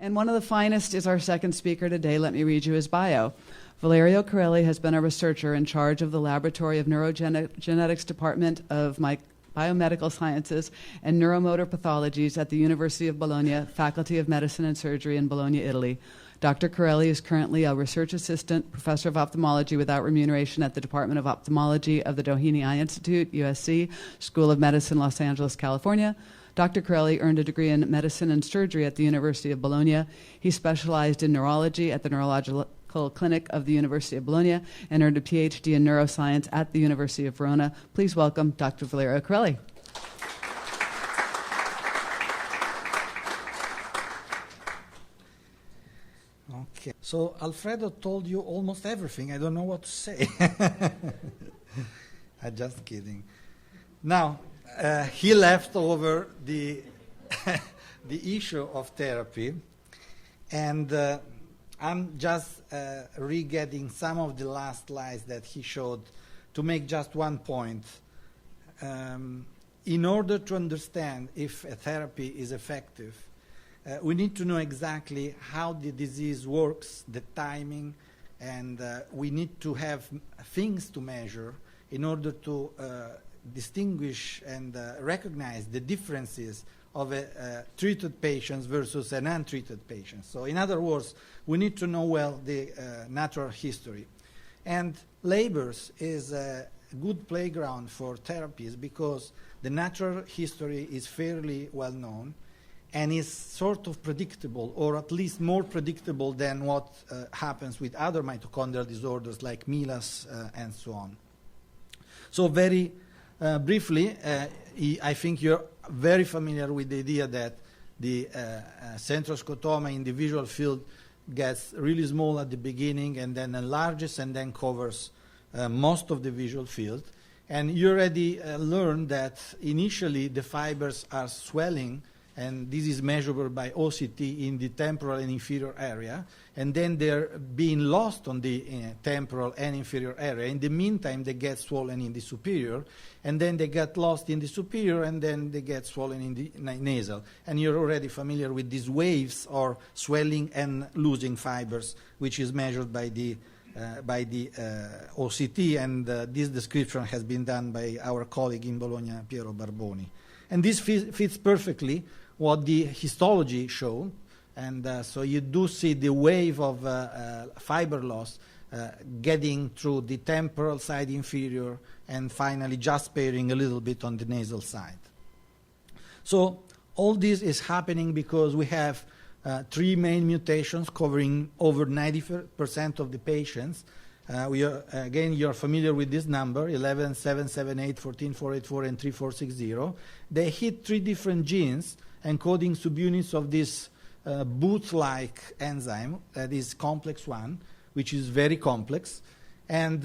And one of the finest is our second speaker today. Let me read you his bio. Valerio Carelli has been a researcher in charge of the Laboratory of Neurogenetics Department of Biomedical Sciences and Neuromotor Pathologies at the University of Bologna, Faculty of Medicine and Surgery in Bologna, Italy. Dr. Carelli is currently a research assistant, professor of ophthalmology without remuneration at the Department of Ophthalmology of the Doheny Eye Institute, USC, School of Medicine, Los Angeles, California. Dr. Carelli earned a degree in medicine and surgery at the University of Bologna. He specialized in neurology at the Neurological Clinic of the University of Bologna and earned a PhD in neuroscience at the University of Verona. Please welcome Dr. Valerio Carelli. Okay, so Alfredo told you almost everything. I don't know what to say. I'm just kidding. Now, he left over the the issue of therapy, and I'm just re-getting some of the last slides that he showed to make just one point. In order to understand if a therapy is effective, we need to know exactly how the disease works, the timing, and we need to have things to measure in order to distinguish and recognize the differences of a treated patient versus an untreated patient. So in other words, we need to know well the natural history. And labors is a good playground for therapies because the natural history is fairly well known and is sort of predictable, or at least more predictable than what happens with other mitochondrial disorders like MELAS and so on. So very briefly, I think you're very familiar with the idea that the centroscotoma in the visual field gets really small at the beginning and then enlarges and then covers most of the visual field. And you already learned that initially the fibers are swelling, and this is measurable by OCT in the temporal and inferior area, and then they're being lost on the temporal and inferior area. In the meantime, they get swollen in the superior, and then they get lost in the superior, and then they get swollen in the nasal. And you're already familiar with these waves or swelling and losing fibers, which is measured by the OCT, and this description has been done by our colleague in Bologna, Piero Barboni. And this fits perfectly what the histology showed, and so you do see the wave of fiber loss getting through the temporal side inferior and finally just sparing a little bit on the nasal side. So all this is happening because we have three main mutations covering over 90% of the patients. Again, you're familiar with this number, 11, 7, 7, 8, 14, 4, 8, 4, and 3, 4, 6, 0. They hit three different genes encoding subunits of this boot-like enzyme, that is complex 1, which is very complex. And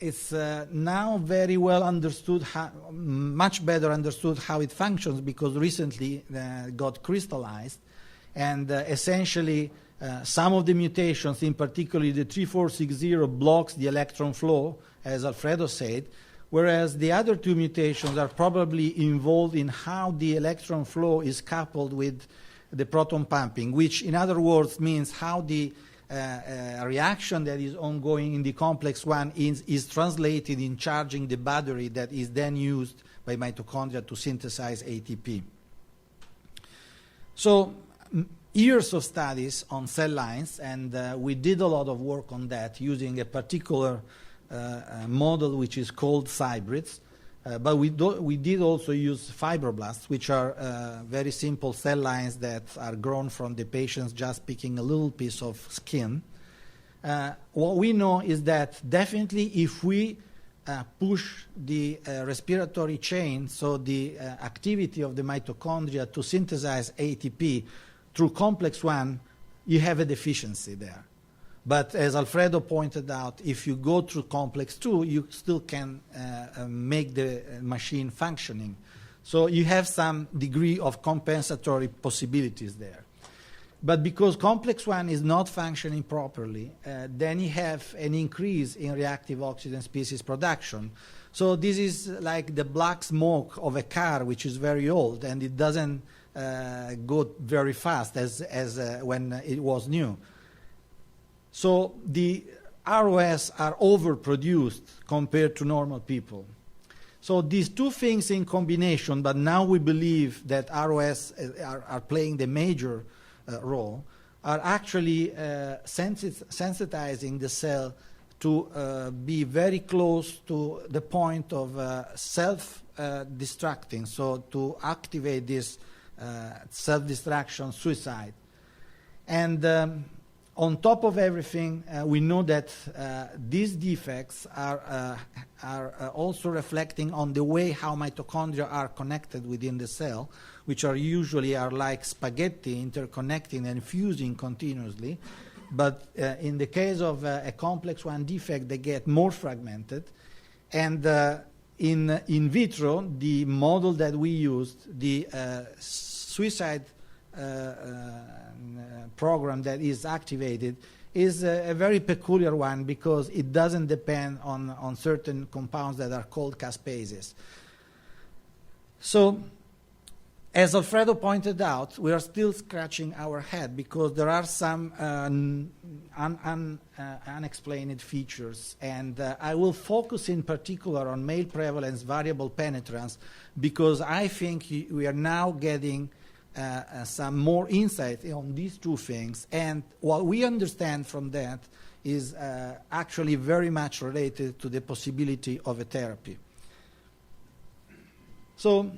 it's now very well understood, much better understood how it functions because recently got crystallized. And essentially, some of the mutations, in particular the 3460, blocks the electron flow, as Alfredo said, whereas the other two mutations are probably involved in how the electron flow is coupled with the proton pumping, which in other words means how the reaction that is ongoing in the complex 1 is translated in charging the battery that is then used by mitochondria to synthesize ATP. So years of studies on cell lines, and we did a lot of work on that using a particular model which is called hybrids. But we did also use fibroblasts, which are very simple cell lines that are grown from the patients just picking a little piece of skin. What we know is that definitely if we push the respiratory chain, so the activity of the mitochondria to synthesize ATP through complex 1, you have a deficiency there. But as Alfredo pointed out, if you go through complex 2, you still can make the machine functioning. So you have some degree of compensatory possibilities there. But because complex 1 is not functioning properly, then you have an increase in reactive oxygen species production. So this is like the black smoke of a car which is very old and it doesn't go very fast as when it was new. So the ROS are overproduced compared to normal people. So these two things in combination, but now we believe that ROS are playing the major role, are actually sensitizing the cell to be very close to the point of self-destructing, so to activate this self-destruction suicide. And on top of everything, we know that these defects are also reflecting on the way how mitochondria are connected within the cell, which are usually like spaghetti, interconnecting and fusing continuously. But in the case of a complex 1 defect, they get more fragmented. And in vitro, the model that we used, the suicide program that is activated, is a very peculiar one because it doesn't depend on certain compounds that are called caspases. So, as Alfredo pointed out, we are still scratching our head because there are some unexplained features. And I will focus in particular on male prevalence variable penetrance because I think we are now getting some more insight on these two things. And what we understand from that is actually very much related to the possibility of a therapy. So,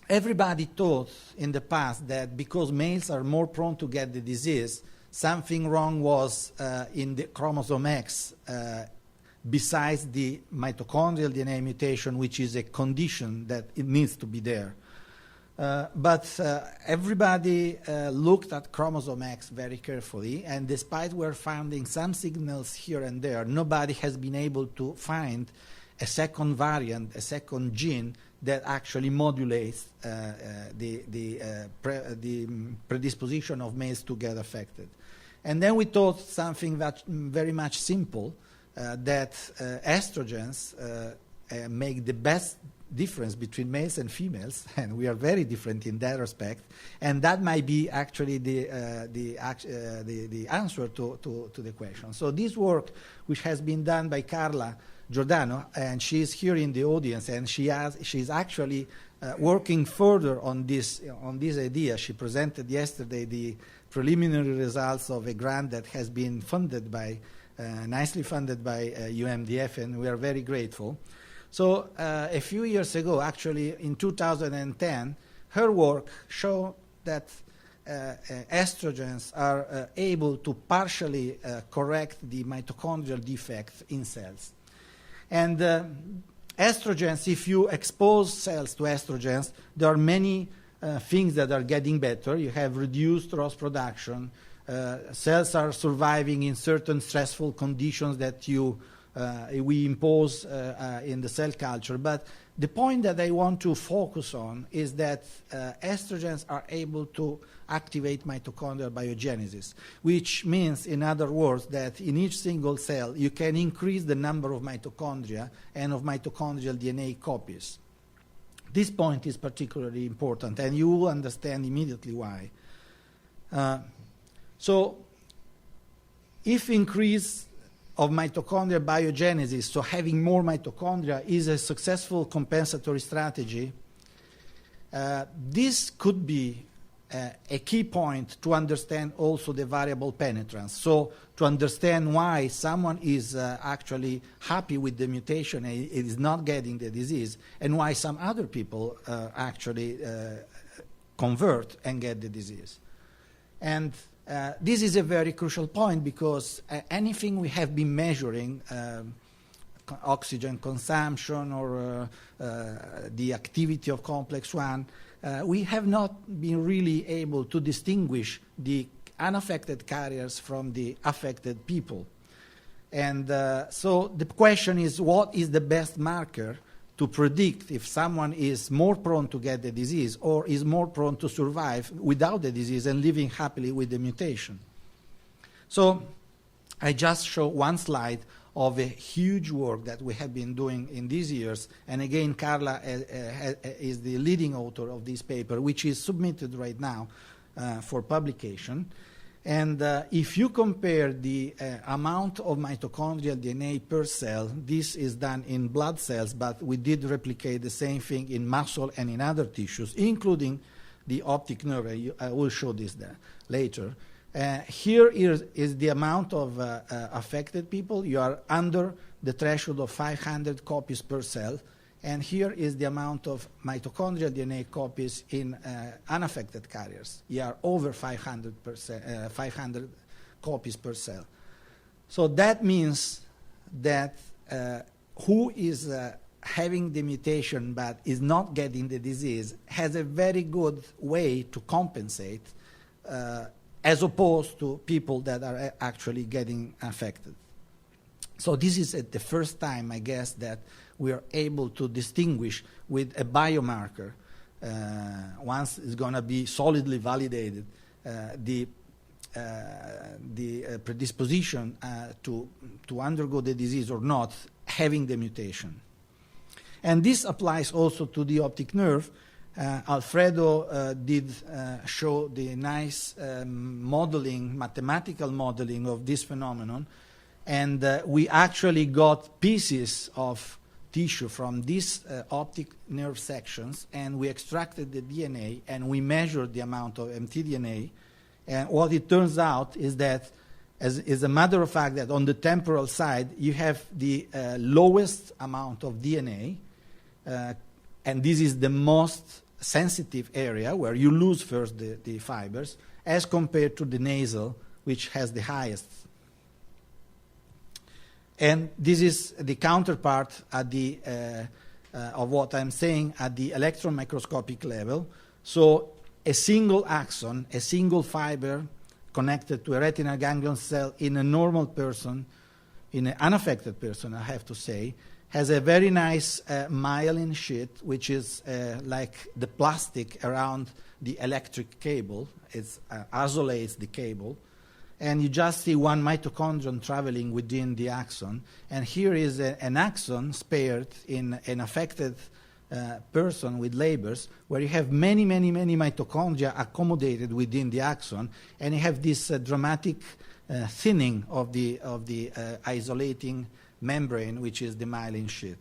everybody thought in the past that because males are more prone to get the disease, something wrong was in the chromosome X besides the mitochondrial DNA mutation, which is a condition that it needs to be there. But everybody looked at chromosome X very carefully, and despite we're finding some signals here and there, nobody has been able to find a second variant, a second gene that actually modulates the predisposition of males to get affected. And then we thought something that very much simple, that estrogens make the best difference between males and females, and we are very different in that respect, and that might be actually the answer to the question. So this work, which has been done by Carla Giordano, and she's here in the audience, and she's actually working further on this idea. She presented yesterday the preliminary results of a grant that has been funded by, nicely funded by UMDF, and we are very grateful. So a few years ago, actually in 2010, her work showed that estrogens are able to partially correct the mitochondrial defect in cells. And estrogens, if you expose cells to estrogens, there are many things that are getting better. You have reduced ROS production. Cells are surviving in certain stressful conditions that we impose in the cell culture. But the point that I want to focus on is that estrogens are able to activate mitochondrial biogenesis, which means, in other words, that in each single cell you can increase the number of mitochondria and of mitochondrial DNA copies. This point is particularly important, and you will understand immediately why. So, if increase of mitochondrial biogenesis, so having more mitochondria, is a successful compensatory strategy, this could be a key point to understand also the variable penetrance. So to understand why someone is actually happy with the mutation and is not getting the disease, and why some other people actually convert and get the disease. And this is a very crucial point because anything we have been measuring, oxygen consumption or the activity of complex 1, we have not been really able to distinguish the unaffected carriers from the affected people. And so the question is, what is the best marker to predict if someone is more prone to get the disease or is more prone to survive without the disease and living happily with the mutation? So I just show one slide of a huge work that we have been doing in these years. And again, Carla is the leading author of this paper, which is submitted right now for publication. And if you compare the amount of mitochondrial DNA per cell, this is done in blood cells, but we did replicate the same thing in muscle and in other tissues, including the optic nerve. I will show this later. Here is the amount of affected people. You are under the threshold of 500 copies per cell. And here is the amount of mitochondrial DNA copies in unaffected carriers. You are over 500 copies per cell. So that means that who is having the mutation but is not getting the disease has a very good way to compensate as opposed to people that are actually getting affected. So this is the first time, I guess, that we are able to distinguish with a biomarker, once it's going to be solidly validated, the predisposition to undergo the disease or not, having the mutation. And this applies also to the optic nerve. Alfredo did show the nice modeling, mathematical modeling of this phenomenon. And we actually got pieces of tissue from these optic nerve sections, and we extracted the DNA, and we measured the amount of mtDNA. And what it turns out is that, as a matter of fact, that on the temporal side, you have the lowest amount of DNA, and this is the most sensitive area where you lose first the fibers, as compared to the nasal, which has the highest. And this is the counterpart at the, of what I'm saying at the electron microscopic level. So a single axon, a single fiber connected to a retinal ganglion cell in a normal person, in an unaffected person, I have to say, has a very nice myelin sheet, which is like the plastic around the electric cable. It isolates the cable. And you just see one mitochondrion traveling within the axon. And here is an axon spared in an affected person with labors, where you have many, many, many mitochondria accommodated within the axon, and you have this dramatic thinning of the isolating membrane, which is the myelin sheath.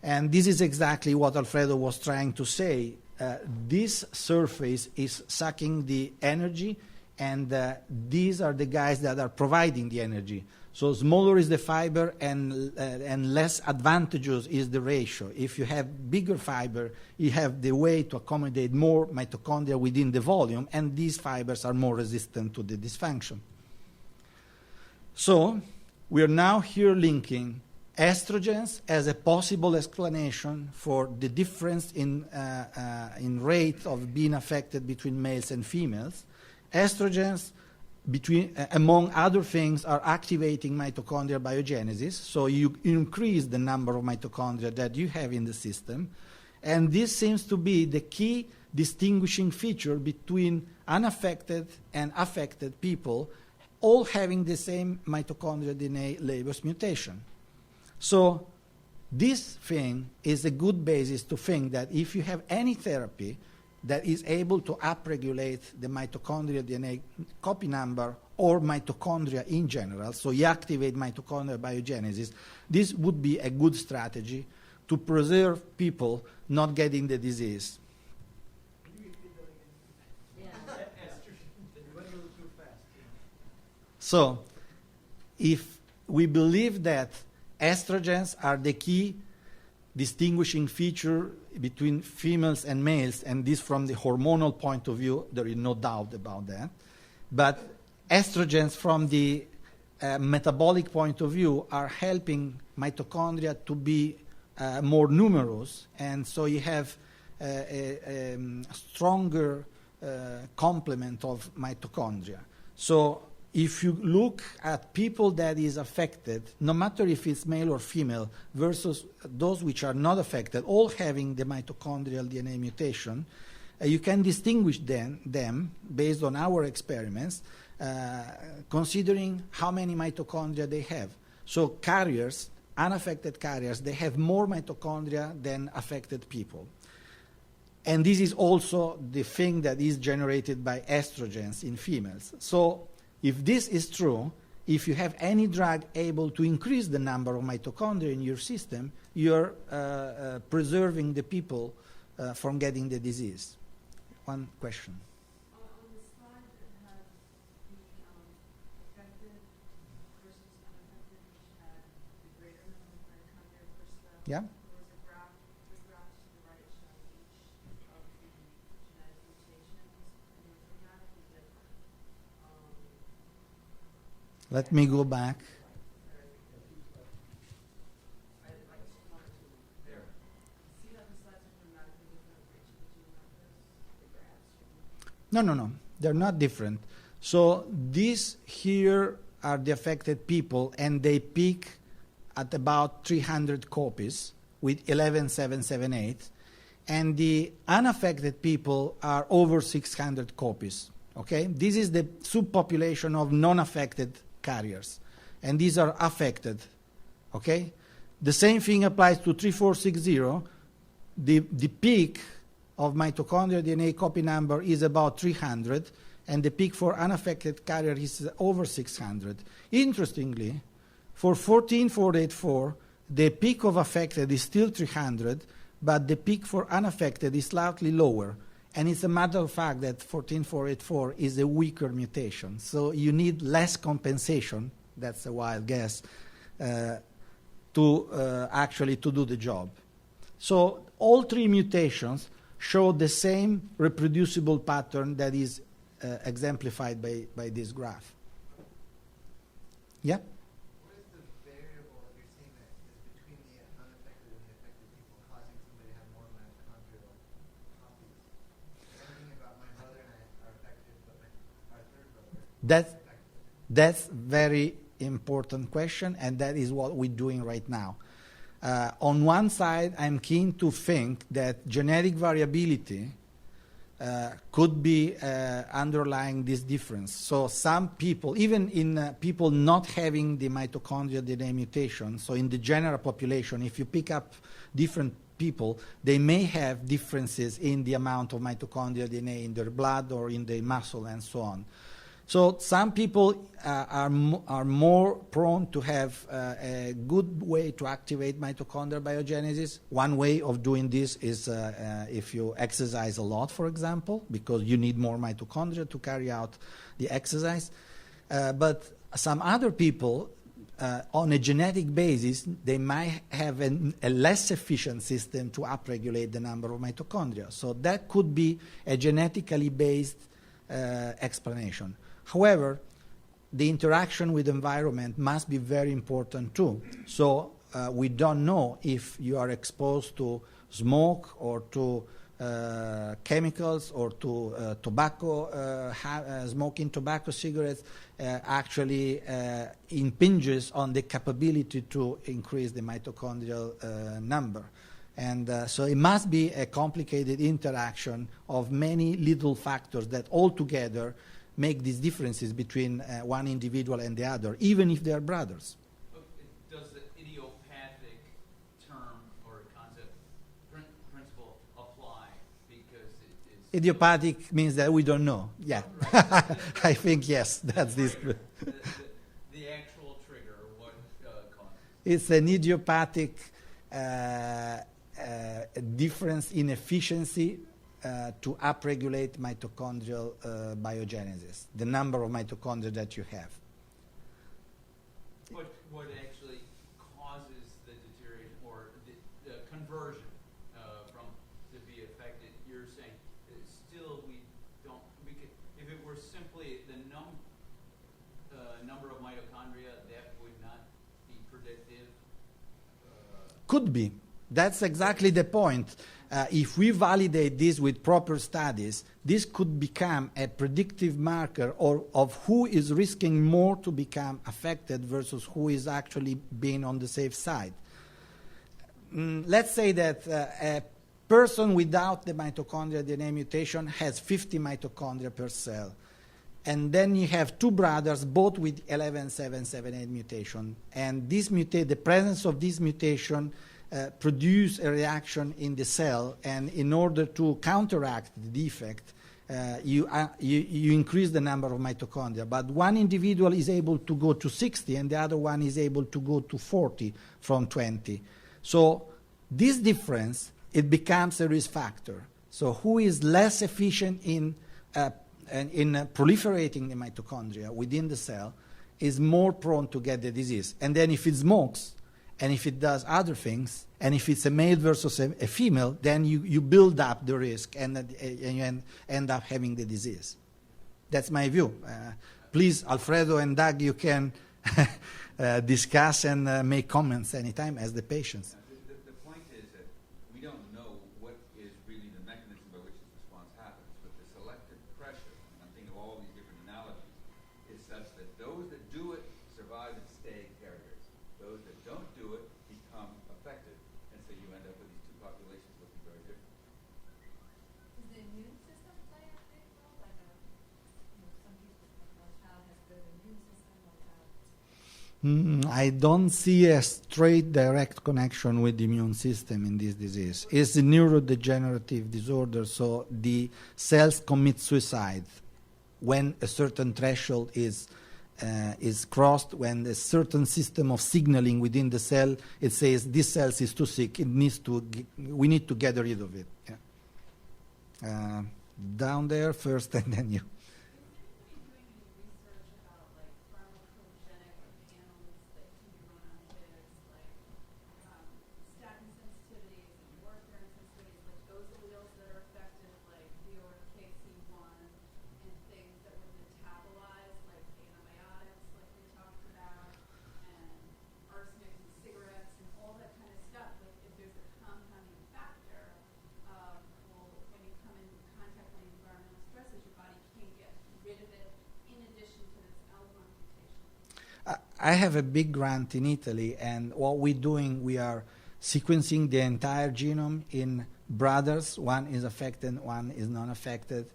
And this is exactly what Alfredo was trying to say. This surface is sucking the energy, and these are the guys that are providing the energy. So smaller is the fiber, and less advantageous is the ratio. If you have bigger fiber, you have the way to accommodate more mitochondria within the volume, and these fibers are more resistant to the dysfunction. So we are now here linking estrogens as a possible explanation for the difference in rate of being affected between males and females. Estrogens, among other things, are activating mitochondrial biogenesis, so you increase the number of mitochondria that you have in the system, and this seems to be the key distinguishing feature between unaffected and affected people, all having the same mitochondrial DNA labels mutation. So this thing is a good basis to think that if you have any therapy that is able to upregulate the mitochondrial DNA copy number or mitochondria in general, so you activate mitochondrial biogenesis, this would be a good strategy to preserve people not getting the disease. So if we believe that estrogens are the key distinguishing feature between females and males, and this from the hormonal point of view, there is no doubt about that. But estrogens from the metabolic point of view are helping mitochondria to be more numerous, and so you have a stronger complement of mitochondria. So if you look at people that is affected, no matter if it's male or female, versus those which are not affected, all having the mitochondrial DNA mutation, you can distinguish them based on our experiments, considering how many mitochondria they have. So carriers, unaffected carriers, they have more mitochondria than affected people. And this is also the thing that is generated by estrogens in females. So if this is true, if you have any drug able to increase the number of mitochondria in your system, you're preserving the people from getting the disease. One question. On the slide that has the affected versus unaffected, which had the greater number of mitochondria per cell, Yeah? there was a graph, three graphs to the right showing each of the genetic mutations, and they were dramatically different. Let me go back. I'd like to comment to there. See how the slides are dramatically different for each of the gene markers? The graphs. No. They're not different. So these here are the affected people, and they peak at about 300 copies with 11778. And the unaffected people are over 600 copies. Okay? This is the subpopulation of non-affected carriers. And these are affected. Okay? The same thing applies to 3460. The peak of mitochondrial DNA copy number is about 300, and the peak for unaffected carrier is over 600. Interestingly, for 14484, the peak of affected is still 300, but the peak for unaffected is slightly lower. And it's a matter of fact that 14484 is a weaker mutation. So you need less compensation, that's a wild guess, to actually to do the job. So all three mutations show the same reproducible pattern that is exemplified by this graph. Yeah? What is the variable that you're seeing that is between the unaffected and the affected people causing somebody to have more mitochondrial copies? Thinking about my brother and I are affected, but our third brother is affected. That's very important question, and that is what we're doing right now. On one side, I'm keen to think that genetic variability could be underlying this difference. So some people, even in people not having the mitochondrial DNA mutation, so in the general population, if you pick up different people, they may have differences in the amount of mitochondrial DNA in their blood or in their muscle and so on. So some people are more prone to have a good way to activate mitochondrial biogenesis. One way of doing this is if you exercise a lot, for example, because you need more mitochondria to carry out the exercise. But some other people, on a genetic basis, they might have a less efficient system to upregulate the number of mitochondria. So that could be a genetically based explanation. However, the interaction with environment must be very important too. So we don't know if you are exposed to smoke or to chemicals or to tobacco, smoking tobacco cigarettes actually impinges on the capability to increase the mitochondrial number. And so it must be a complicated interaction of many little factors that all together make these differences between one individual and the other, even if they are brothers. Does the idiopathic term or concept principle apply? Because it is Idiopathic means that we don't know. Yeah, right. I think yes, that's this. The actual trigger, what causes? It's an idiopathic difference in efficiency to upregulate mitochondrial biogenesis, the number of mitochondria that you have. What actually causes the deterioration or the conversion from to be affected? You're saying still we could, if it were simply the number of mitochondria, that would not be predictive. Could be. That's exactly the point. If we validate this with proper studies, this could become a predictive marker of who is risking more to become affected versus who is actually being on the safe side. Let's say that person without the mitochondrial DNA mutation has 50 mitochondria per cell. And then you have two brothers, both with 11778 mutation. And the presence of this mutation produce a reaction in the cell. And in order to counteract the defect, you increase the number of mitochondria. But one individual is able to go to 60, and the other one is able to go to 40 from 20. So this difference, it becomes a risk factor. So who is less efficient in proliferating the mitochondria within the cell is more prone to get the disease. And then if it smokes, and if it does other things, and if it's a male versus a female, then you build up the risk and you end up having the disease. That's my view. Please, Alfredo and Doug, you can discuss and make comments anytime as the patients. The point is that we don't know what is really the mechanism by which this response happens, but the selective pressure, and I'm thinking of all these different analogies, is such that those that do it survive and stay carriers. Those that don't do it become affected, and so you end up with these two populations looking very different. Does the immune system play a big role? Like some people, a child has good immune system, or I don't see a straight direct connection with the immune system in this disease. It's a neurodegenerative disorder, so the cells commit suicide when a certain threshold is crossed, when a certain system of signaling within the cell, it says this cell is too sick, we need to get rid of it. Yeah. Down there first and then you. I have a big grant in Italy, and what we're doing, we are sequencing the entire genome in brothers. One is affected, one is not affected.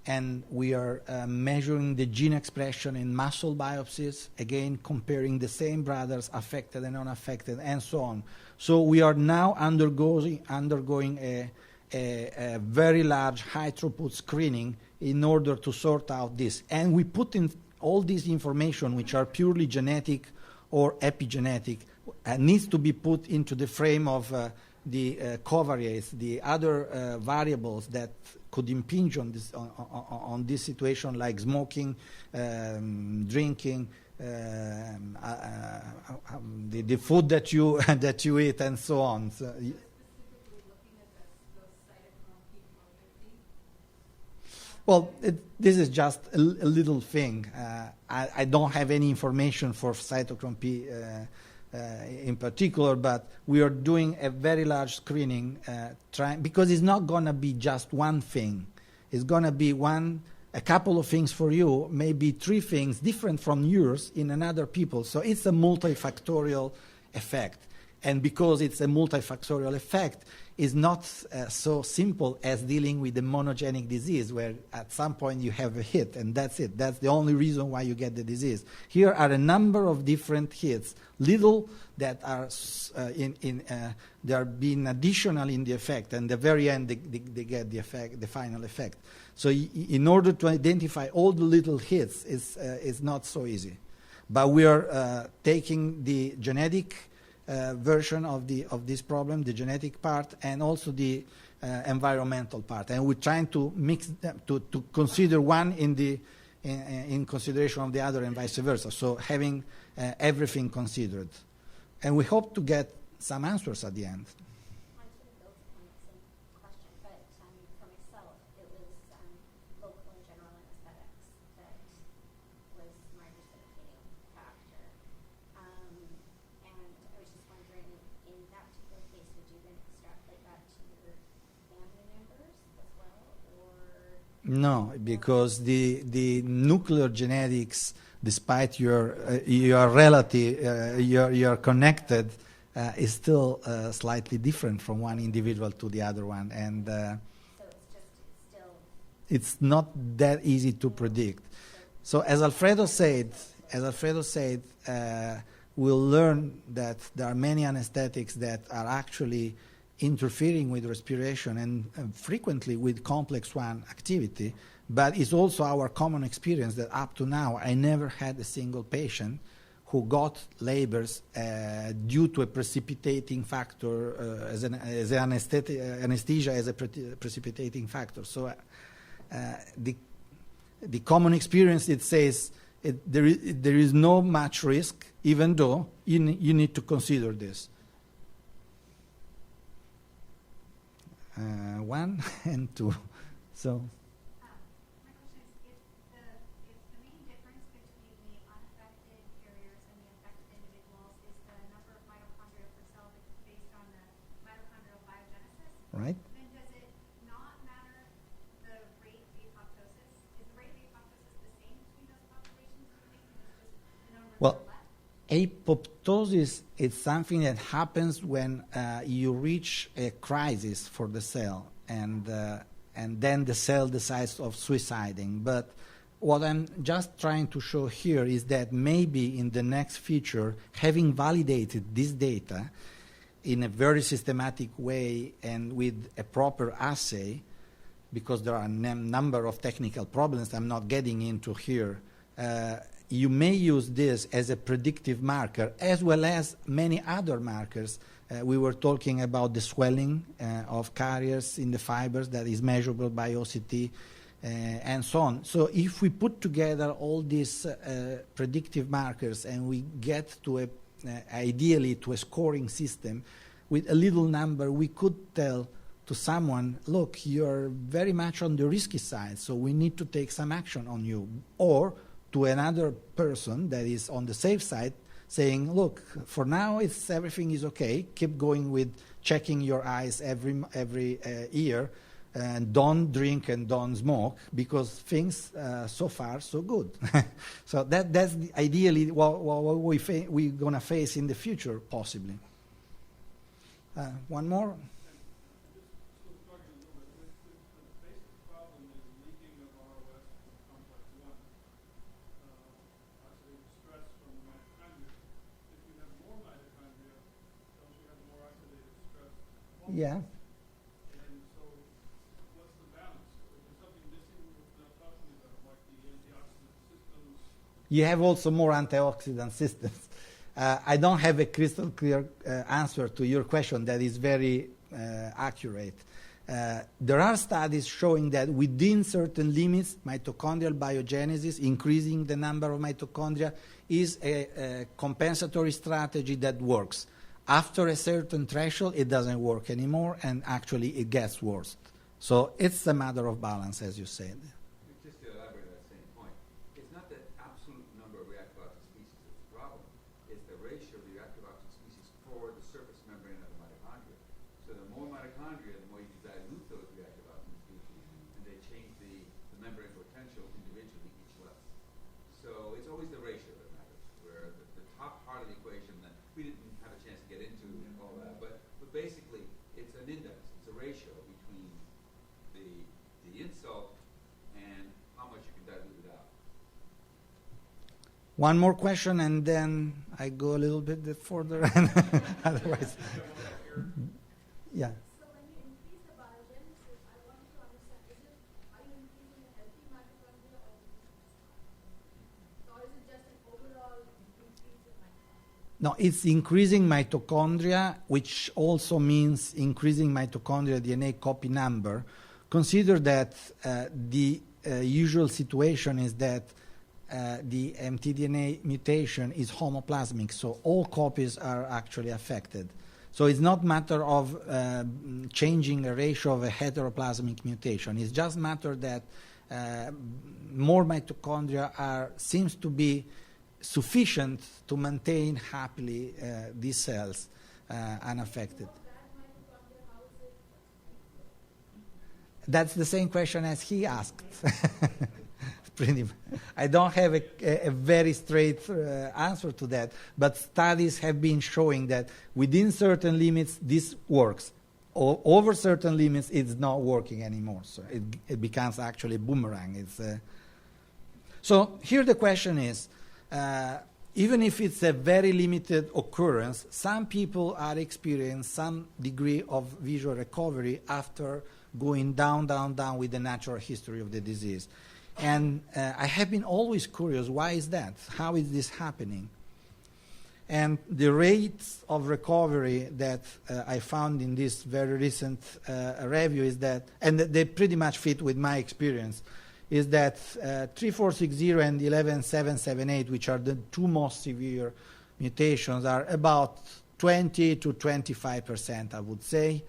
And we are measuring the gene expression in muscle biopsies, again, comparing the same brothers, affected and unaffected, and so on. So we are now undergoing a very large, high-throughput screening in order to sort out this. And we put in all this information, which are purely genetic or epigenetic, needs to be put into the frame of the covariates, the other variables that could impinge on this situation, like smoking, drinking, the food that you that you eat, and so on. So, well, this is just a little thing. I don't have any information for cytochrome P in particular, but we are doing a very large screening, because it's not going to be just one thing. It's going to be a couple of things for you, maybe three things different from yours in another people. So it's a multifactorial effect. And because it's a multifactorial effect, it's not so simple as dealing with the monogenic disease, where at some point you have a hit, and that's it. That's the only reason why you get the disease. Here are a number of different hits, little that are they are being additional in the effect, and at the very end they get the effect, the final effect. So in order to identify all the little hits, is not so easy. But we are taking the genetic version of this problem, the genetic part, and also the environmental part, and we're trying to mix them, to consider one in consideration of the other, and vice versa. So having everything considered, and we hope to get some answers at the end. No, because the nuclear genetics, despite your relative, you're connected, is still slightly different from one individual to the other one, and So it's still. it's not that easy to predict. So as Alfredo said, we'll learn that there are many anesthetics that are actually interfering with respiration and frequently with complex one activity, but it's also our common experience that up to now I never had a single patient who got labors due to a precipitating factor, as anesthesia as a precipitating factor. So the common experience, it says there is no much risk, even though you need to consider this. One and two. So. My question is, if the main difference between the unaffected carriers and the affected individuals is the number of mitochondria per cell based on the mitochondrial biogenesis, Right. then does it not matter the rate of apoptosis? Is the rate of apoptosis the same between those populations, do you think? And it's just the numbers Well, are less? apoptosis is something that happens when you reach a crisis for the cell, and then the cell decides of suiciding. But what I'm just trying to show here is that maybe in the next future, having validated this data in a very systematic way and with a proper assay, because there are a number of technical problems I'm not getting into here, you may use this as a predictive marker as well as many other markers. We were talking about the swelling of carriers in the fibers that is measurable by OCT and so on. So if we put together all these predictive markers and we get to ideally to a scoring system with a little number, we could tell to someone, look, you're very much on the risky side, so we need to take some action on you. Or to another person that is on the safe side, saying, look, for now everything is okay. Keep going with checking your eyes every year, and don't drink and don't smoke, because things so far so good. So that's ideally what we're going to face in the future, possibly. One more. Yeah. And so, what's the balance? Is there something missing we're not talking about, like the antioxidant systems? You have also more antioxidant systems. I don't have a crystal clear answer to your question that is very accurate. There are studies showing that within certain limits, mitochondrial biogenesis, increasing the number of mitochondria, is a compensatory strategy that works. After a certain threshold, it doesn't work anymore, and actually it gets worse. So it's a matter of balance, as you said. Just to elaborate on that same point, it's not the absolute number of reactive oxygen species that's the problem. It's the ratio of the reactive oxygen species for the surface membrane of the mitochondria. So the more mitochondria, the more you dilute those reactive oxygen species, and they change the membrane potential individually each less. So it's always the ratio that matters, where the top part of the equation that we didn't have a chance to get into and all that, but basically it's an index, it's a ratio between the insult and how much you can dilute it out. One more question, and then I go a little bit further. Otherwise, yeah. So when you increase the biogenesis, I wanted to understand, are you increasing the healthy mitochondria or is it just an overall increase in mitochondria? No, it's increasing mitochondria, which also means increasing mitochondria DNA copy number. Consider that the usual situation is that the mtDNA mutation is homoplasmic, so all copies are actually affected. So it's not a matter of changing a ratio of a heteroplasmic mutation. It's just a matter that more mitochondria seems to be sufficient to maintain happily these cells unaffected. That's the same question as he asked. I don't have a very straight answer to that, but studies have been showing that within certain limits this works. Over certain limits it's not working anymore, so it becomes actually a boomerang. So here the question is, even if it's a very limited occurrence, some people are experiencing some degree of visual recovery after going down with the natural history of the disease. And I have been always curious, why is that? How is this happening? And the rates of recovery that I found in this very recent review is that, and they pretty much fit with my experience, is that 3460 and 11778, which are the two most severe mutations, are about 20 to 25%, I would say.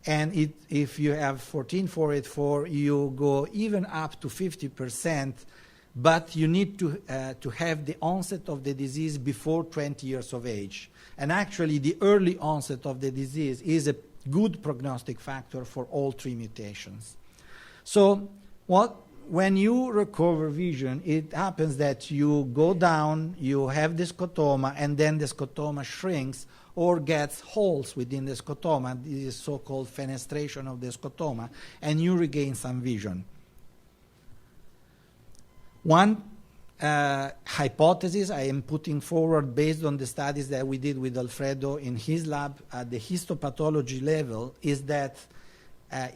And if you have 14484, you go even up to 50%, but you need to have the onset of the disease before 20 years of age. And actually, the early onset of the disease is a good prognostic factor for all three mutations. So when you recover vision, it happens that you go down, you have the scotoma, and then the scotoma shrinks or gets holes within the scotoma. This is so-called fenestration of the scotoma, and you regain some vision. One hypothesis I am putting forward based on the studies that we did with Alfredo in his lab at the histopathology level is that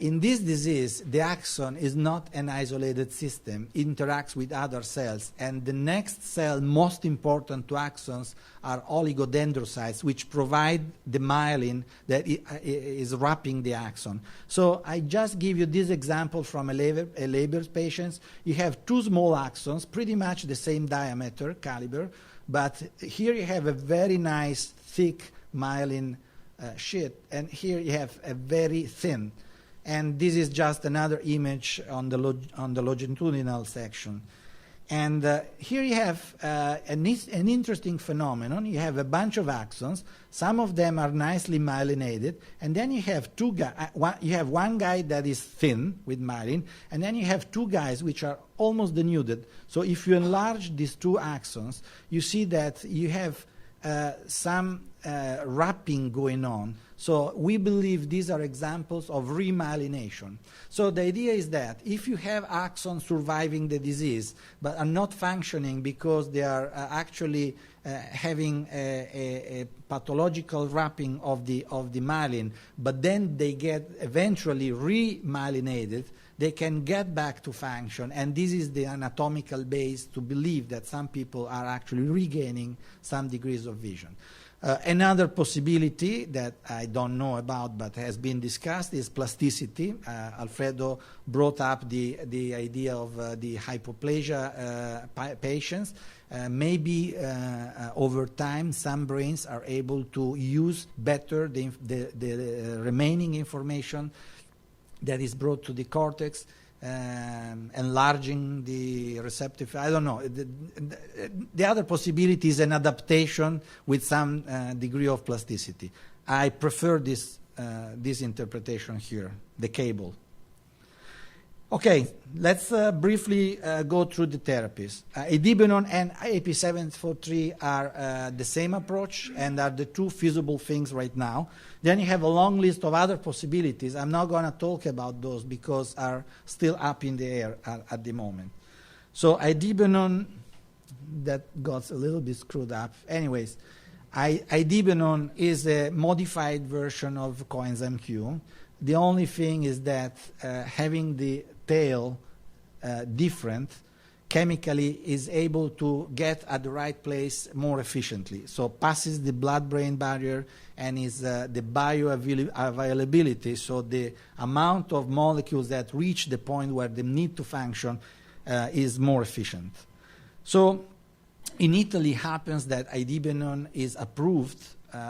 in this disease, the axon is not an isolated system. It interacts with other cells. And the next cell most important to axons are oligodendrocytes, which provide the myelin that is wrapping the axon. So I just give you this example from a Leber patient. You have two small axons, pretty much the same diameter, caliber, but here you have a very nice, thick myelin sheet, and here you have a very thin. And this is just another image on the longitudinal section. And here you have an interesting phenomenon. You have a bunch of axons. Some of them are nicely myelinated. And then you have you have one guy that is thin with myelin. And then you have two guys which are almost denuded. So if you enlarge these two axons, you see that you have some wrapping going on. So we believe these are examples of remyelination. So the idea is that if you have axons surviving the disease but are not functioning because they are actually having a pathological wrapping of the myelin, but then they get eventually remyelinated, they can get back to function, and this is the anatomical base to believe that some people are actually regaining some degrees of vision. Another possibility that I don't know about but has been discussed is plasticity. Alfredo brought up the idea of the hypoplasia patients. Maybe over time some brains are able to use better the remaining information that is brought to the cortex, enlarging the receptive. I don't know. The other possibility is an adaptation with some degree of plasticity. I prefer this interpretation here, the cable. Okay, let's briefly go through the therapies. Idebenone and AP743 are the same approach and are the two feasible things right now. Then you have a long list of other possibilities. I'm not going to talk about those because are still up in the air at the moment. So Idebenone, that got a little bit screwed up. Anyways, Idebenone is a modified version of coenzyme Q. The only thing is that having the tail different chemically is able to get at the right place more efficiently. So passes the blood-brain barrier and is the bioavailability, so the amount of molecules that reach the point where they need to function is more efficient. So in Italy happens that Idebenone is approved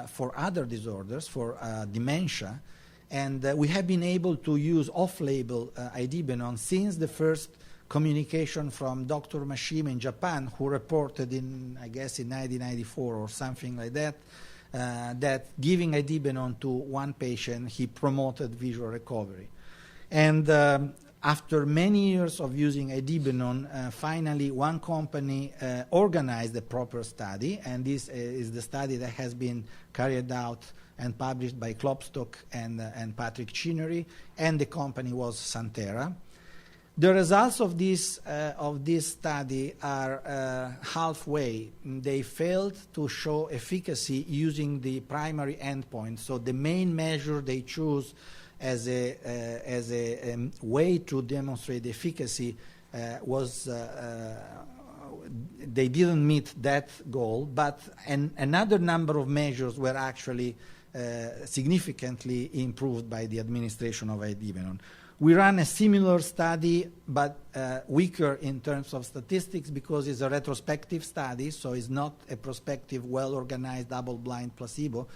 for other disorders, for dementia, and we have been able to use off-label Idebenone since the first communication from Dr. Mashima in Japan, who reported in, I guess, in 1994 or something like that, that giving Idebenone to one patient, he promoted visual recovery. And after many years of using Idebenone, finally one company organized a proper study, and this is the study that has been carried out and published by Klopstock and Patrick Chinnery, and the company was Santera. The results of this study are halfway. They failed to show efficacy using the primary endpoint. So the main measure they chose as a way to demonstrate efficacy was they didn't meet that goal. But another number of measures were actually significantly improved by the administration of Idebenone. We ran a similar study, but weaker in terms of statistics because it's a retrospective study, so it's not a prospective, well-organized, double-blind placebo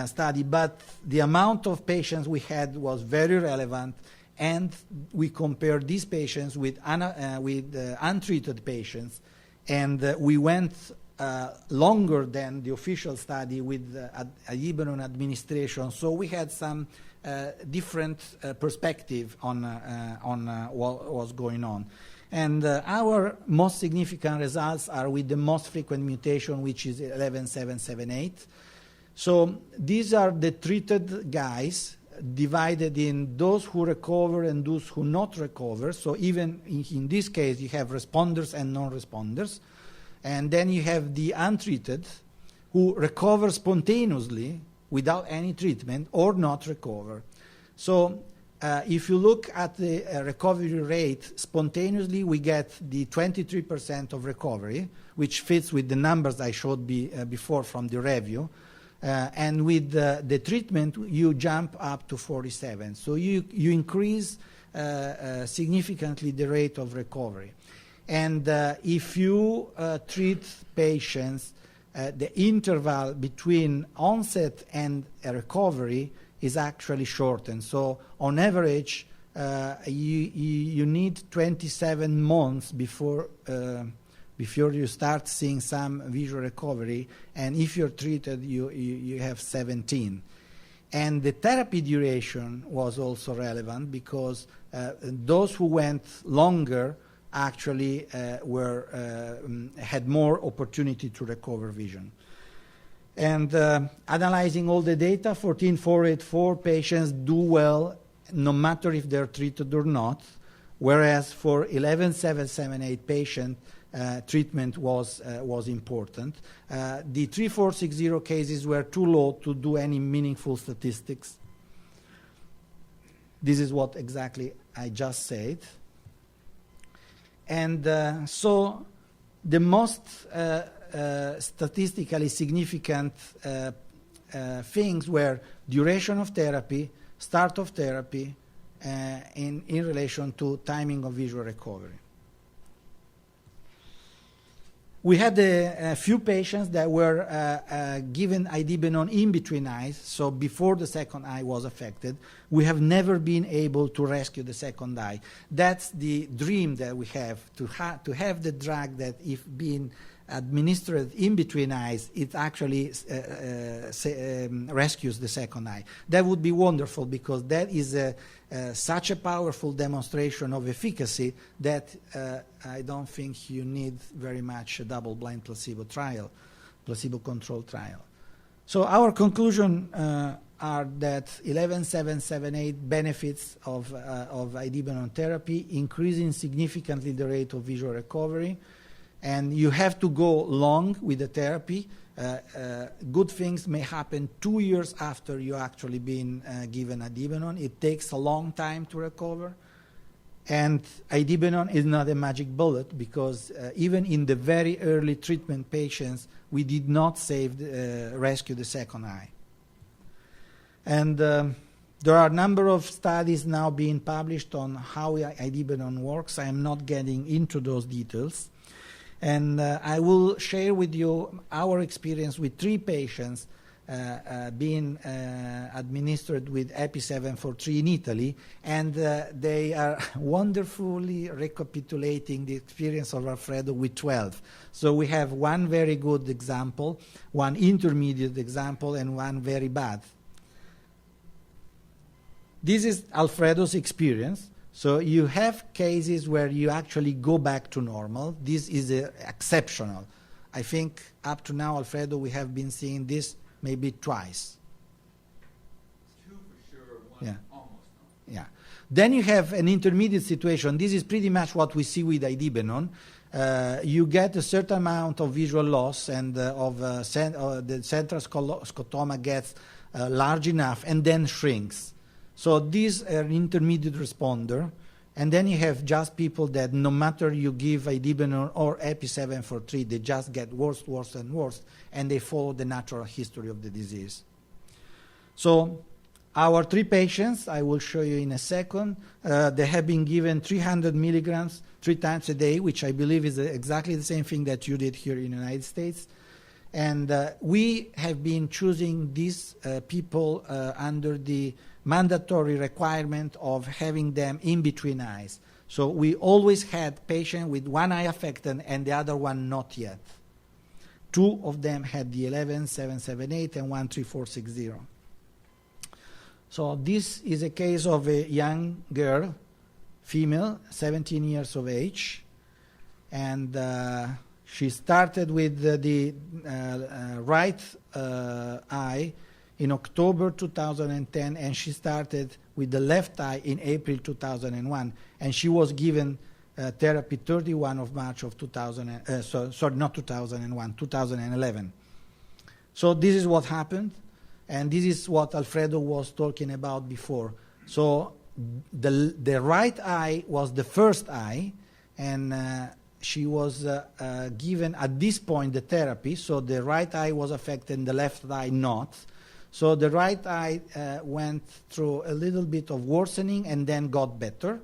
study. But the amount of patients we had was very relevant, and we compared these patients with untreated patients, and we went longer than the official study with Idebenone administration. So we had some different perspective on what was going on. And our most significant results are with the most frequent mutation, which is 11778. So these are the treated guys divided in those who recover and those who not recover. So even in this case, you have responders and non-responders. And then you have the untreated who recover spontaneously without any treatment or not recover. So if you look at the recovery rate, spontaneously we get the 23% of recovery, which fits with the numbers I showed before from the review. And with the treatment, you jump up to 47. So you increase significantly the rate of recovery. And if you treat patients, the interval between onset and recovery is actually shortened. So on average, you need 27 months before you start seeing some visual recovery, and if you're treated, you have 17. And the therapy duration was also relevant because those who went longer actually had more opportunity to recover vision. And analyzing all the data, 14484 patients do well no matter if they're treated or not, whereas for 11778 patient, treatment was important. The 3460 cases were too low to do any meaningful statistics. This is what exactly I just said. And so the most statistically significant things were duration of therapy, start of therapy, in relation to timing of visual recovery. We had a few patients that were given Idebenone in between eyes, so before the second eye was affected. We have never been able to rescue the second eye. That's the dream that we have, to have the drug that if being administered in between eyes, it actually rescues the second eye. That would be wonderful because that is such a powerful demonstration of efficacy that I don't think you need very much a double-blind placebo-controlled trial. So our conclusion are that 11778 benefits of Idebenone therapy, increasing significantly the rate of visual recovery, and you have to go long with the therapy. Good things may happen 2 years after you actually been given Idebenone. It takes a long time to recover. And Idebenone is not a magic bullet because even in the very early treatment patients, we did not rescue the second eye. And there are a number of studies now being published on how Idebenone works. I am not getting into those details. And I will share with you our experience with 3 patients being administered with EP743 in Italy, and they are wonderfully recapitulating the experience of Alfredo with 12. So we have one very good example, one intermediate example, and one very bad. This is Alfredo's experience. So you have cases where you actually go back to normal. This is exceptional. I think up to now, Alfredo, we have been seeing this maybe twice. 2 for sure, 1 Yeah. almost no. Yeah. Then you have an intermediate situation. This is pretty much what we see with Idebenone. You get a certain amount of visual loss, and the central scotoma gets large enough and then shrinks. So these are an intermediate responder. And then you have just people that no matter you give Idebenone or EP743, they just get worse, worse, and worse, and they follow the natural history of the disease. So our 3 patients, I will show you in a second, they have been given 300 milligrams 3 times a day, which I believe is exactly the same thing that you did here in the United States. And we have been choosing these people under the mandatory requirement of having them in between eyes. So we always had patients with one eye affected and the other one not yet. 2 of them had the 11778 and 13460. So this is a case of a young girl, female, 17 years of age, and she started with the right eye in October 2010, and she started with the left eye in April 2001, and she was given therapy 31 of March of 2011. So this is what happened, and this is what Alfredo was talking about before. So the right eye was the first eye, and she was given at this point the therapy, so the right eye was affected and the left eye not. So the right eye went through a little bit of worsening and then got better.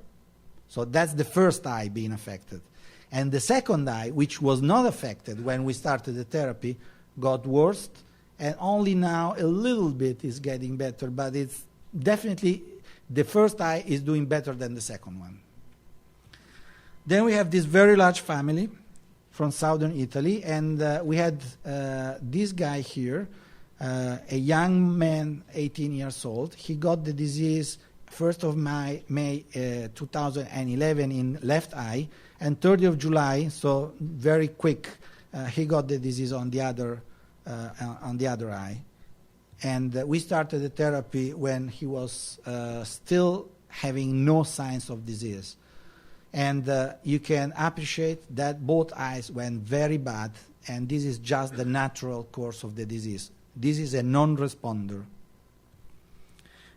So that's the first eye being affected. And the second eye, which was not affected when we started the therapy, got worse, and only now a little bit is getting better, but it's definitely the first eye is doing better than the second one. Then we have this very large family from southern Italy, and we had this guy here, a young man, 18 years old. He got the disease 1st of May 2011 in left eye, and 30th of July, so very quick, he got the disease on the other eye. And we started the therapy when he was still having no signs of disease. And you can appreciate that both eyes went very bad, and this is just the natural course of the disease. This is a non-responder.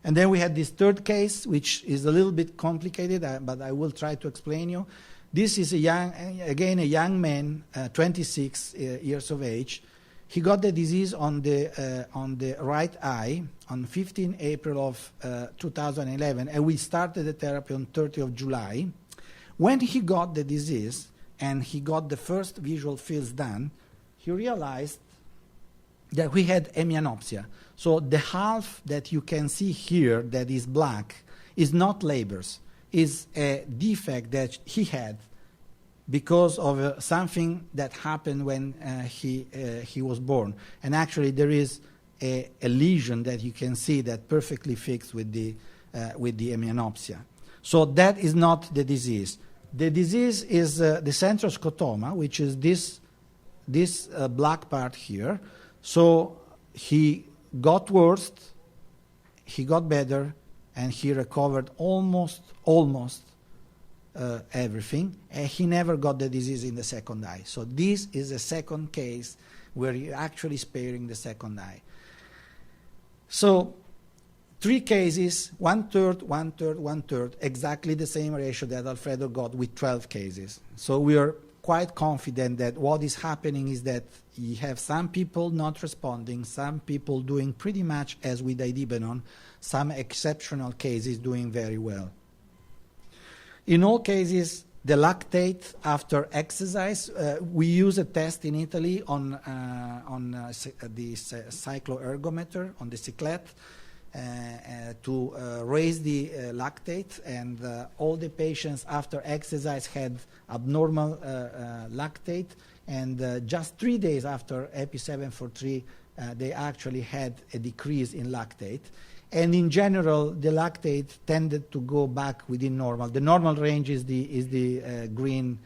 And then we had this third case, which is a little bit complicated, but I will try to explain you. This is a young man, 26 years of age. He got the disease on the right eye on 15 April of 2011, and we started the therapy on 30 of July. When he got the disease and he got the first visual fields done, he realized that we had hemianopsia. So the half that you can see here that is black is not Leber's, is a defect that he had because of something that happened when he was born. And actually there is a lesion that you can see that perfectly fits with the hemianopsia. So that is not the disease. The disease is the central scotoma, which is this black part here. So he got worse, he got better, and he recovered almost everything, and he never got the disease in the second eye. So this is a second case where you're actually sparing the second eye. So 3 cases, 1/3, 1/3, 1/3, exactly the same ratio that Alfredo got with 12 cases. So we are quite confident that what is happening is that you have some people not responding, some people doing pretty much as with Idebenone, some exceptional cases doing very well. In all cases, the lactate after exercise, we use a test in Italy on the cycloergometer, on the cyclet, to raise the lactate, and all the patients after exercise had abnormal lactate, and just 3 days after EP743 they actually had a decrease in lactate. And in general, the lactate tended to go back within normal. The normal range is the green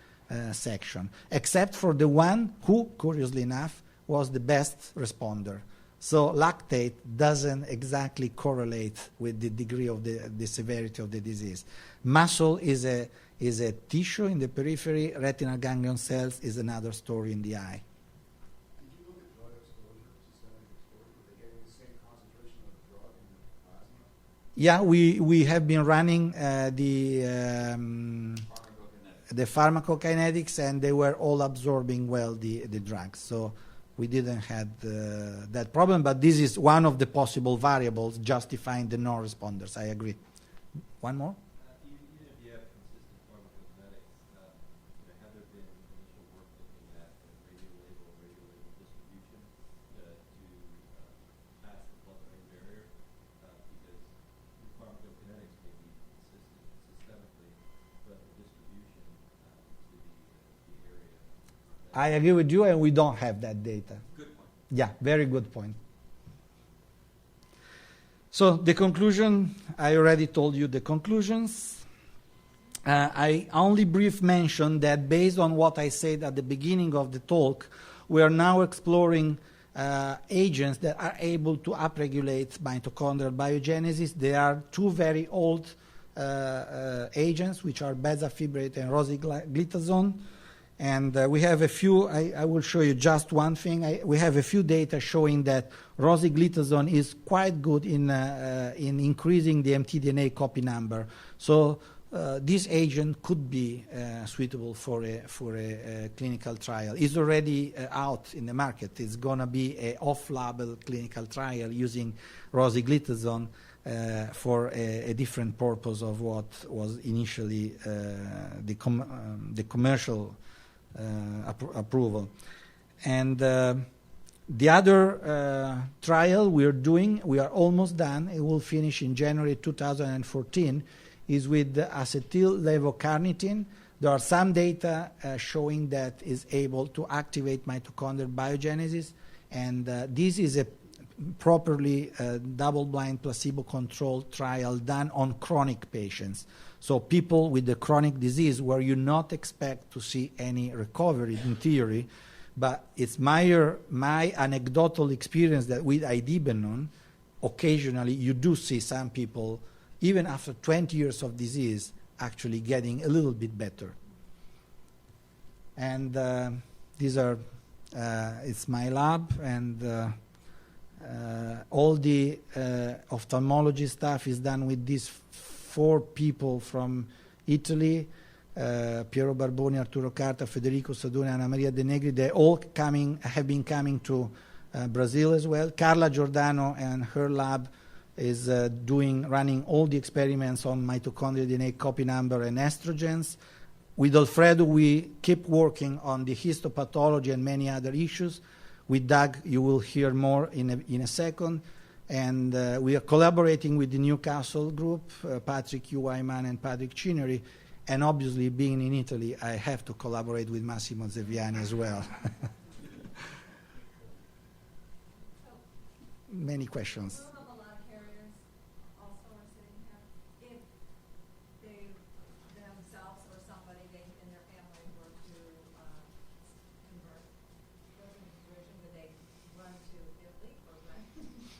section, except for the one who, curiously enough, was the best responder. So lactate doesn't exactly correlate with the degree of the severity of the disease. Muscle is a tissue in the periphery. Retinal ganglion cells is another story in the eye. Did you look at drug exposure, systemic exposure? Were they getting the same concentration of drug in the plasma? Yeah, we have been running the pharmacokinetics, and they were all absorbing well the drugs. So we didn't have that problem, but this is one of the possible variables justifying the non-responders. I agree. One more? Even if you have consistent pharmacokinetics, have there been initial work looking at radiolabel distribution to pass the blood-brain barrier? Because the pharmacokinetics may be consistent systemically, but the distribution to the area. I agree with you, and we don't have that data. Good point. Yeah, very good point. So the conclusion, I already told you the conclusions. I only brief mention that based on what I said at the beginning of the talk, we are now exploring agents that are able to upregulate mitochondrial biogenesis. There are two very old agents, which are bezafibrate and rosiglitazone. And we have a few, I will show you just one thing. We have a few data showing that rosiglitazone is quite good in increasing the mtDNA copy number. So this agent could be suitable for a clinical trial. It's already out in the market. It's going to be an off-label clinical trial using rosiglitazone for a different purpose of what was initially the commercial approval. And the other trial we are almost done, it will finish in January 2014, is with acetyl levocarnitine. There are some data showing that is able to activate mitochondrial biogenesis, and this is a properly double-blind placebo-controlled trial done on chronic patients. So people with the chronic disease where you not expect to see any recovery in theory, but it's my anecdotal experience that with Idebenone, occasionally you do see some people, even after 20 years of disease, actually getting a little bit better. And these are, it's my lab, and all the ophthalmology stuff is done with these 4 people from Italy, Piero Barboni, Arturo Carta, Federico Saduni, Anna Maria De Negri. They all have been coming to Brazil as well. Carla Giordano and her lab is running all the experiments on mitochondrial DNA copy number and estrogens. With Alfredo, we keep working on the histopathology and many other issues. With Doug, you will hear more in a second. And we are collaborating with the Newcastle group, Patrick Uwaiman and Patrick Cinery. And obviously, being in Italy, I have to collaborate with Massimo Zeviani as well. Many questions. Some of the lot carriers also are sitting here. If they themselves or somebody in their family were to convert, go to conversion, would they run to Italy or run?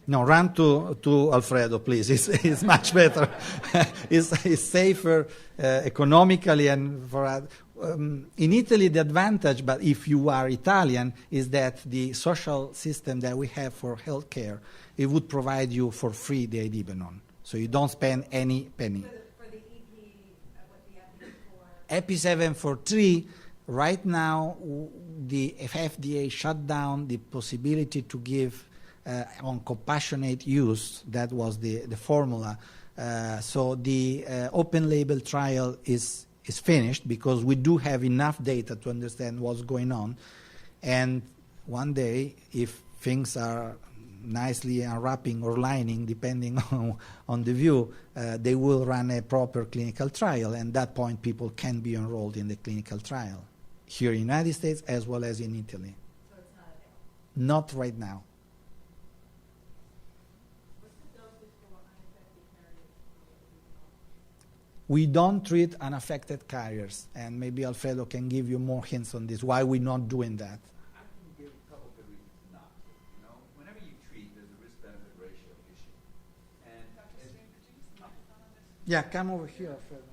No, run to Alfredo, please. It's much better. It's safer economically, and for in Italy the advantage, but if you are Italian, is that the social system that we have for healthcare, it would provide you for free the Idebenone, so you don't spend any penny. For the EP, what the Epi 743, right now the FDA shut down the possibility to give on compassionate use. That was the formula. So the open label trial is finished because we do have enough data to understand what's going on. And one day, if things are nicely unwrapping or lining, depending on the view, they will run a proper clinical trial. And at that point, people can be enrolled in the clinical trial here in the United States as well as in Italy. So it's not available? Not right now. What's the dosage for We don't treat unaffected carriers, and maybe Alfredo can give you more hints on this, why we're not doing that. I can give a couple of good reasons not to. You know, whenever you treat, there's a risk-benefit ratio issue. And Yeah, come over here, Alfredo.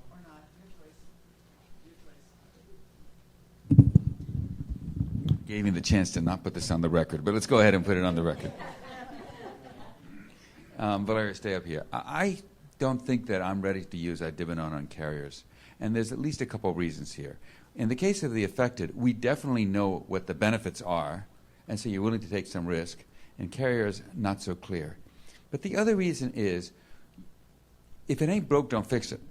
gave me the chance to not put this on the record, but let's go ahead and put it on the record. Valerio, stay up here. I don't think that I'm ready to use Idebenone on carriers, and there's at least a couple of reasons here. In the case of the affected, we definitely know what the benefits are, and so you're willing to take some risk, and carriers, not so clear. But the other reason is, if it ain't broke, don't fix it.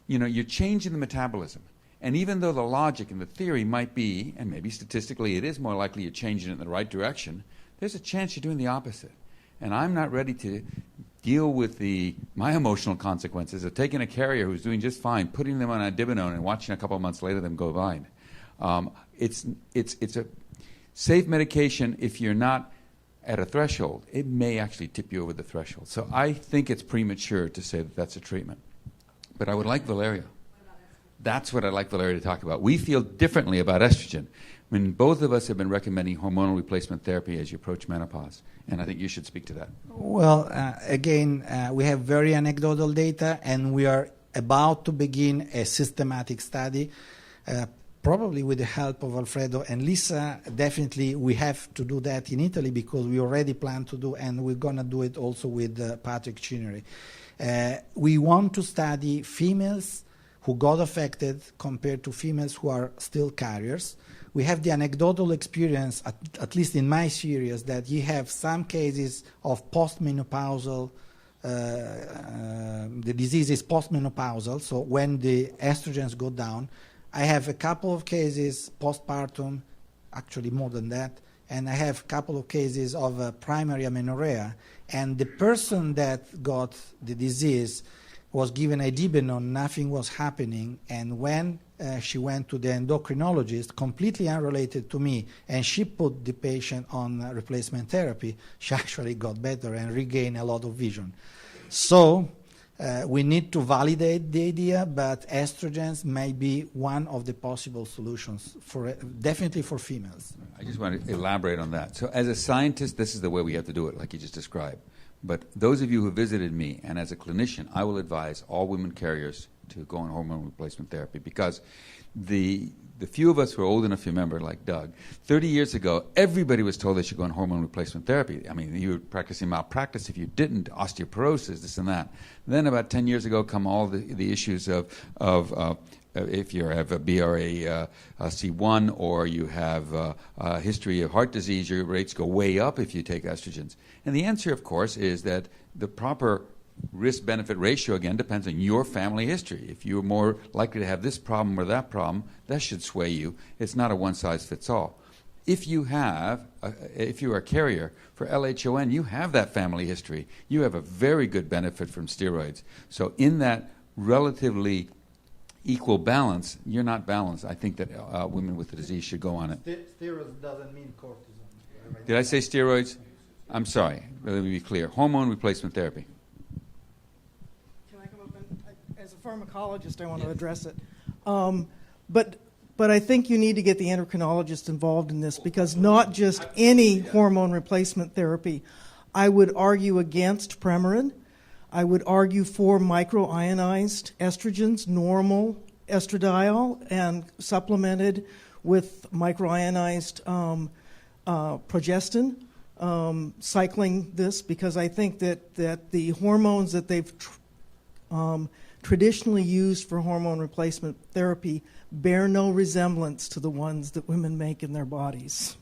You know, you're changing the metabolism. And even though the logic and the theory might be, and maybe statistically it is more likely you're changing it in the right direction, there's a chance you're doing the opposite. And I'm not ready to deal with my emotional consequences of taking a carrier who's doing just fine, putting them on Idebenone, and watching a couple of months later them go blind. It's a safe medication if you're not at a threshold. It may actually tip you over the threshold. So I think it's premature to say that that's a treatment. But I would like Valerio. That's what I'd like Valerio to talk about. We feel differently about estrogen. I mean, both of us have been recommending hormonal replacement therapy as you approach menopause, and I think you should speak to that. Well, again, we have very anecdotal data, and we are about to begin a systematic study, probably with the help of Alfredo and Lisa. Definitely we have to do that in Italy because we already plan to do, and we're going to do it also with pathogenesis. We want to study females who got affected compared to females who are still carriers. We have the anecdotal experience, at least in my series, that you have some cases of postmenopausal, the disease is postmenopausal, so when the estrogens go down. I have a couple of cases postpartum, actually more than that, and I have a couple of cases of primary amenorrhea, and the person that got the disease was given Idebenone, nothing was happening, and when she went to the endocrinologist, completely unrelated to me, and she put the patient on replacement therapy, she actually got better and regained a lot of vision. So we need to validate the idea, but estrogens may be one of the possible solutions, definitely for females. I just want to elaborate on that. So as a scientist, this is the way we have to do it, like you just described. But those of you who visited me, and as a clinician, I will advise all women carriers to go on hormone replacement therapy, because the few of us who are old enough to remember, like Doug, 30 years ago, everybody was told they should go on hormone replacement therapy. I mean, you were practicing malpractice if you didn't, osteoporosis, this and that. Then about 10 years ago come all the issues of if you have a BRCA1 or you have a history of heart disease, your rates go way up if you take estrogens. And the answer, of course, is that the proper risk-benefit ratio, again, depends on your family history. If you're more likely to have this problem or that problem, that should sway you. It's not a one-size-fits-all. If you are a carrier for LHON, you have that family history. You have a very good benefit from steroids. So in that relatively equal balance, you're not balanced. I think that women with the disease should go on it. Steroids doesn't mean cortisone. Did I say steroids? I'm sorry. Let me be clear. Hormone replacement therapy. Can I come up and, as a pharmacologist, I want to address it. But I think you need to get the endocrinologist involved in this, because not just any hormone replacement therapy. I would argue against Premarin. I would argue for microionized estrogens, normal estradiol, and supplemented with microionized progestin, cycling this, because I think that the hormones that they've traditionally used for hormone replacement therapy bear no resemblance to the ones that women make in their bodies.